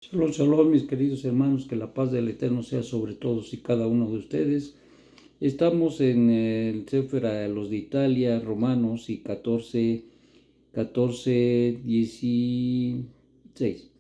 Shalom, shalom, mis queridos hermanos, que la paz del Eterno sea sobre todos y cada uno de ustedes. Estamos en el Sefer a los de Italia, Romanos y 16.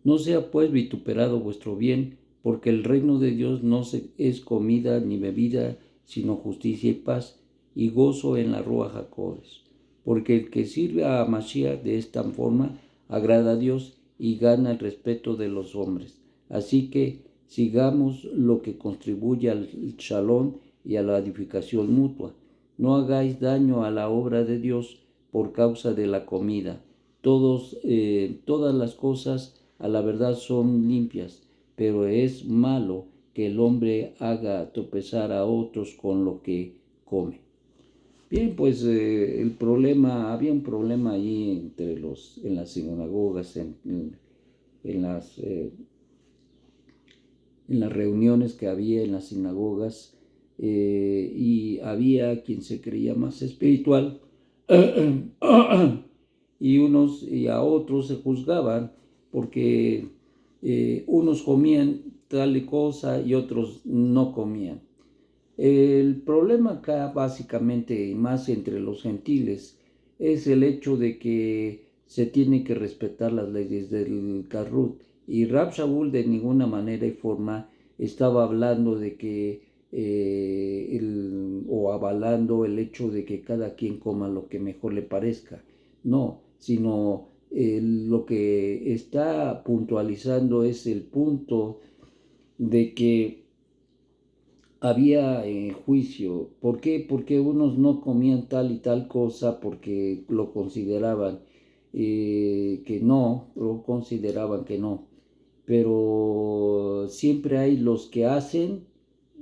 No sea pues vituperado vuestro bien, porque el reino de Dios no es comida ni bebida, sino justicia y paz, y gozo en la Ruach HaKodesh. Porque el que sirve a Mashiach de esta forma agrada a Dios y gana el respeto de los hombres. Así que sigamos lo que contribuye al shalom y a la edificación mutua. No hagáis daño a la obra de Dios por causa de la comida. Todas las cosas a la verdad son limpias, pero es malo que el hombre haga tropezar a otros con lo que come. Bien, pues había un problema allí en las sinagogas, en las reuniones que había en las sinagogas, y había quien se creía más espiritual y a otros se juzgaban porque unos comían tal cosa y otros no comían. El problema acá básicamente, más entre los gentiles, es el hecho de que se tiene que respetar las leyes del Karut. Y Rab Shaul de ninguna manera y forma estaba hablando de que o avalando el hecho de que cada quien coma lo que mejor le parezca. No, sino lo que está puntualizando es el punto de que había juicio. ¿Por qué? Porque unos no comían tal y tal cosa porque lo consideraban lo consideraban que no. Pero siempre hay los que hacen.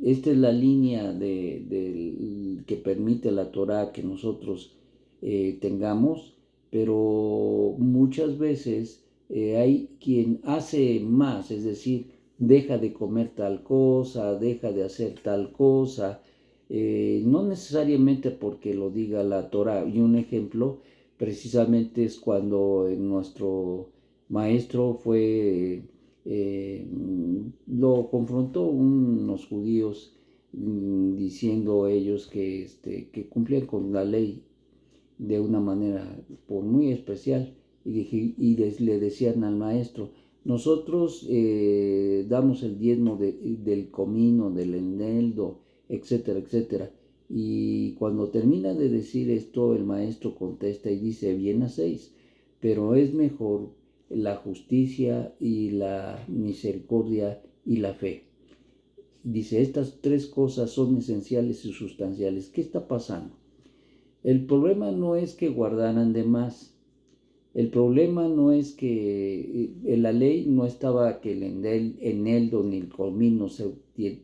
Esta es la línea que permite la Torah que nosotros tengamos, pero muchas veces hay quien hace más, es decir, deja de comer tal cosa, deja de hacer tal cosa, no necesariamente porque lo diga la Torah. Y un ejemplo precisamente es cuando nuestro maestro lo confrontó unos judíos, diciendo ellos que cumplían con la ley de una manera muy especial, le decían al maestro: nosotros damos el diezmo del comino, del eneldo, etcétera, etcétera. Y cuando termina de decir esto, el maestro contesta y dice: bien hacéis, pero es mejor la justicia y la misericordia y la fe. Dice, estas tres cosas son esenciales y sustanciales. ¿Qué está pasando? El problema no es que guardaran de más. El problema no es que en la ley no estaba que el eneldo ni el comino se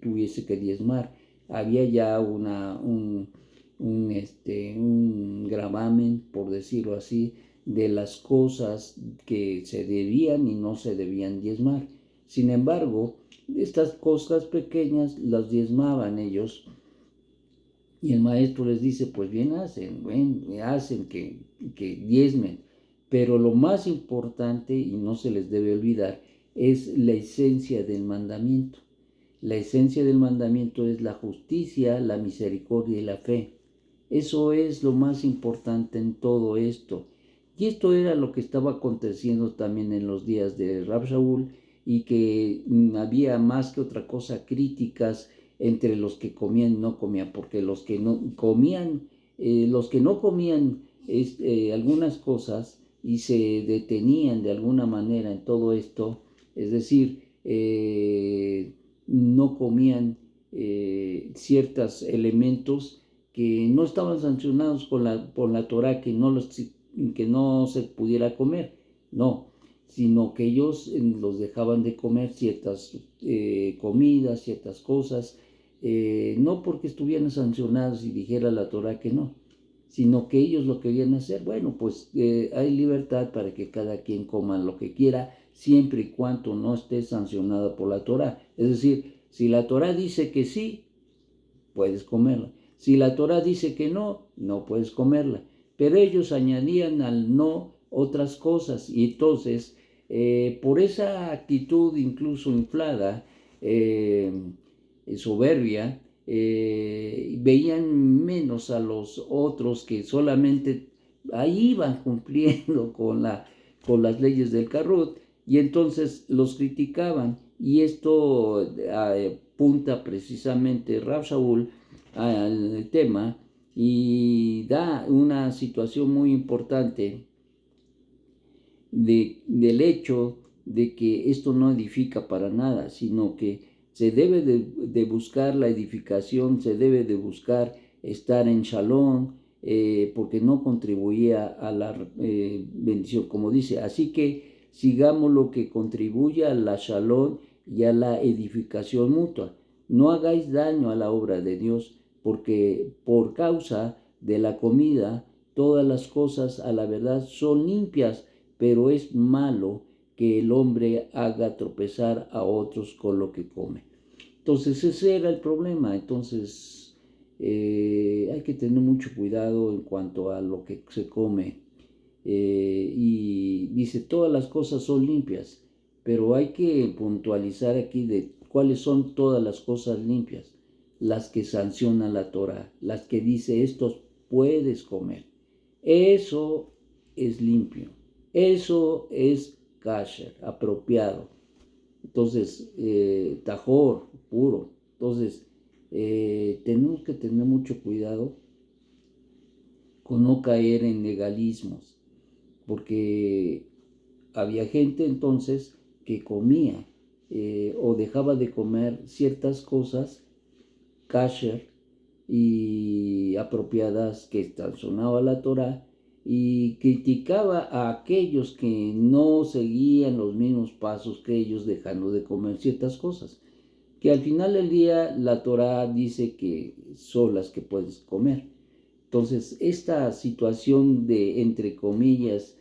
tuviese que diezmar. Había ya un gravamen, por decirlo así, de las cosas que se debían y no se debían diezmar. Sin embargo, estas cosas pequeñas las diezmaban ellos. Y el maestro les dice: pues bien hacen que diezmen. Pero lo más importante, y no se les debe olvidar, es la esencia del mandamiento. La esencia del mandamiento es la justicia, la misericordia y la fe. Eso es lo más importante en todo esto. Y esto era lo que estaba aconteciendo también en los días de Rab Shaul, y que había más que otra cosa críticas entre los que comían y no comían, porque los que no comían algunas cosas y se detenían de alguna manera en todo esto, es decir, no comían ciertos elementos que no estaban sancionados por la Torah, que no se pudiera comer, no, sino que ellos los dejaban de comer ciertas comidas, ciertas cosas, no porque estuvieran sancionados y dijera la Torah que no, sino que ellos lo querían hacer. Bueno, pues hay libertad para que cada quien coma lo que quiera, siempre y cuando no esté sancionada por la Torah. Es decir, si la Torah dice que sí, puedes comerla. Si la Torah dice que no, no puedes comerla. Pero ellos añadían al no otras cosas, y entonces por esa actitud incluso inflada, soberbia, veían menos a los otros que solamente ahí iban cumpliendo con las leyes del Karut, y entonces los criticaban. Y esto apunta precisamente Rab Shaul al tema y da una situación muy importante del hecho de que esto no edifica para nada, sino que se debe de buscar la edificación, se debe de buscar estar en shalom, porque no contribuía a la bendición, como dice. Así que sigamos lo que contribuye a la shalom y a la edificación mutua. No hagáis daño a la obra de Dios, porque por causa de la comida todas las cosas a la verdad son limpias, pero es malo que el hombre haga tropezar a otros con lo que come. Entonces ese era el problema. Entonces hay que tener mucho cuidado en cuanto a lo que se come. Y dice, todas las cosas son limpias, pero hay que puntualizar aquí de cuáles son todas las cosas limpias. Las que sanciona la Torah, las que dice, estos puedes comer. Eso es limpio. Eso es kasher, apropiado. Entonces, tajor, puro. Entonces, tenemos que tener mucho cuidado con no caer en legalismos, porque había gente entonces que comía o dejaba de comer ciertas cosas kasher y apropiadas que sonaba la Torah, y criticaba a aquellos que no seguían los mismos pasos que ellos, dejando de comer ciertas cosas, que al final del día la Torah dice que son las que puedes comer. Entonces, esta situación de, entre comillas,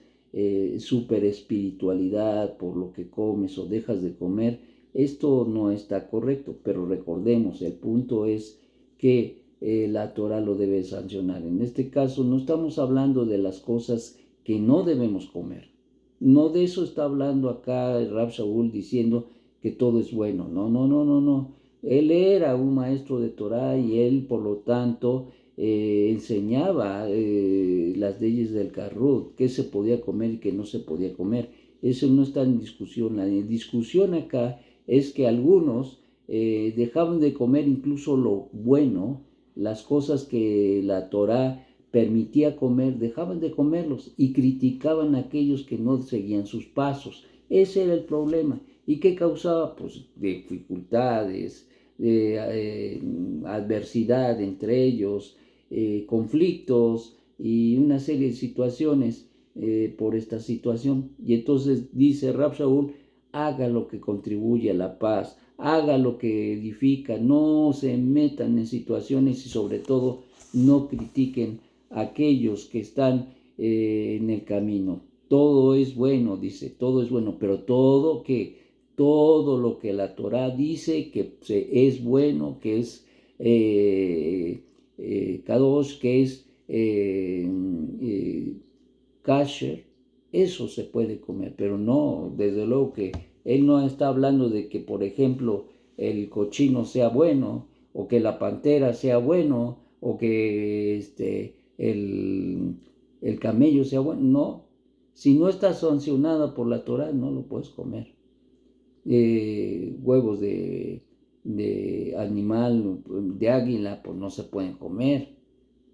super espiritualidad por lo que comes o dejas de comer, esto no está correcto, pero recordemos, el punto es que la Torah lo debe sancionar. En este caso no estamos hablando de las cosas que no debemos comer. No de eso está hablando acá el Rab Shaul diciendo que todo es bueno. No, no, no, no, no. Él era un maestro de Torah y él, por lo tanto, enseñaba las leyes del Karut, qué se podía comer y qué no se podía comer. Eso no está en discusión. La discusión acá es que algunos dejaban de comer incluso lo bueno, las cosas que la Torá permitía comer, dejaban de comerlos y criticaban a aquellos que no seguían sus pasos. Ese era el problema. ¿Y qué causaba? Pues dificultades, adversidad entre ellos, conflictos y una serie de situaciones por esta situación. Y entonces dice Rab Shaul, haga lo que contribuye a la paz, haga lo que edifica, no se metan en situaciones y sobre todo no critiquen a aquellos que están en el camino. Todo es bueno, dice, todo es bueno, pero todo lo que la Torah dice que es bueno, que es kadosh, que es kasher, eso se puede comer, pero no, desde luego que él no está hablando de que, por ejemplo, el cochino sea bueno, o que la pantera sea bueno, o que el camello sea bueno. No, si no está sancionado por la Torah, no lo puedes comer. Huevos de animal, de águila, pues no se pueden comer.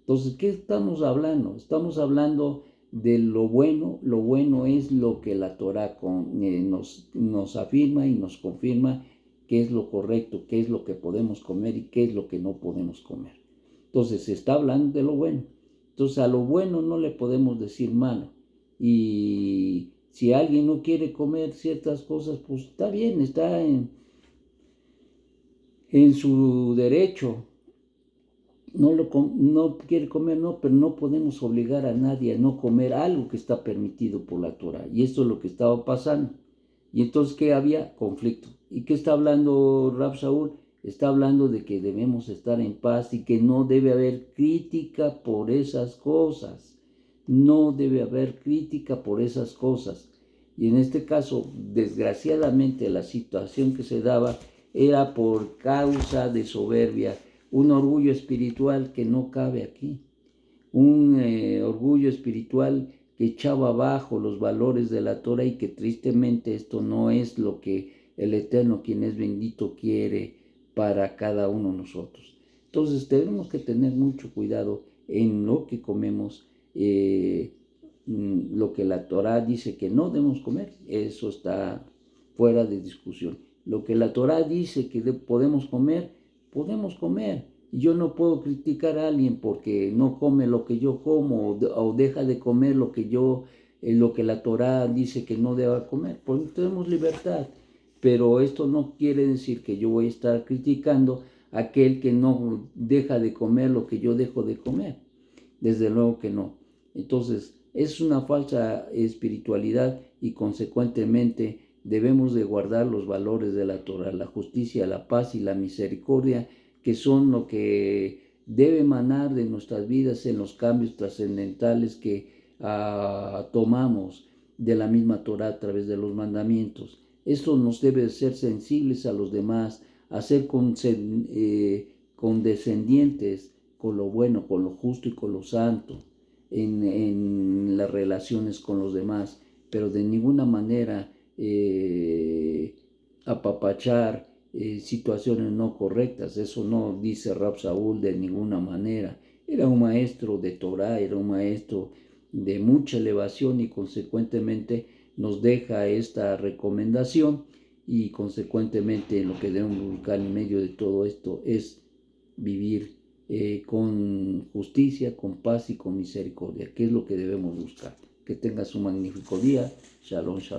Entonces, ¿qué estamos hablando? Estamos hablando de lo bueno. Lo bueno es lo que la Torah nos afirma y nos confirma qué es lo correcto, qué es lo que podemos comer y qué es lo que no podemos comer. Entonces, se está hablando de lo bueno. Entonces, a lo bueno no le podemos decir malo. Y si alguien no quiere comer ciertas cosas, pues está bien, está en su derecho. No quiere comer, no, pero no podemos obligar a nadie a no comer algo que está permitido por la Torah. Y esto es lo que estaba pasando. Y entonces, ¿qué había? Conflicto. ¿Y qué está hablando Rab Shaul? Está hablando de que debemos estar en paz y que no debe haber crítica por esas cosas. No debe haber crítica por esas cosas. Y en este caso, desgraciadamente, la situación que se daba era por causa de soberbia, un orgullo espiritual que no cabe aquí, un orgullo espiritual que echaba abajo los valores de la Torah y que tristemente esto no es lo que el Eterno, quien es bendito, quiere para cada uno de nosotros. Entonces tenemos que tener mucho cuidado en lo que comemos, lo que la Torah dice que no debemos comer, eso está fuera de discusión. Lo que la Torah dice que podemos comer, podemos comer. Yo no puedo criticar a alguien porque no come lo que yo como o deja de comer lo que la Torah dice que no deba comer. Pues tenemos libertad, pero esto no quiere decir que yo voy a estar criticando a aquel que no deja de comer lo que yo dejo de comer. Desde luego que no. Entonces, es una falsa espiritualidad y consecuentemente debemos de guardar los valores de la Torah, la justicia, la paz y la misericordia, que son lo que debe emanar de nuestras vidas en los cambios trascendentales que tomamos de la misma Torah a través de los mandamientos. Esto nos debe ser sensibles a los demás, a ser condescendientes con lo bueno, con lo justo y con lo santo en las relaciones con los demás, pero de ninguna manera apapachar situaciones no correctas. Eso no dice Rab Saúl de ninguna manera. Era un maestro de Torah, era un maestro de mucha elevación y consecuentemente nos deja esta recomendación y consecuentemente lo que debemos buscar en medio de todo esto es vivir con justicia, con paz y con misericordia, que es lo que debemos buscar. Que tengas un magnífico día. Shalom, shalom.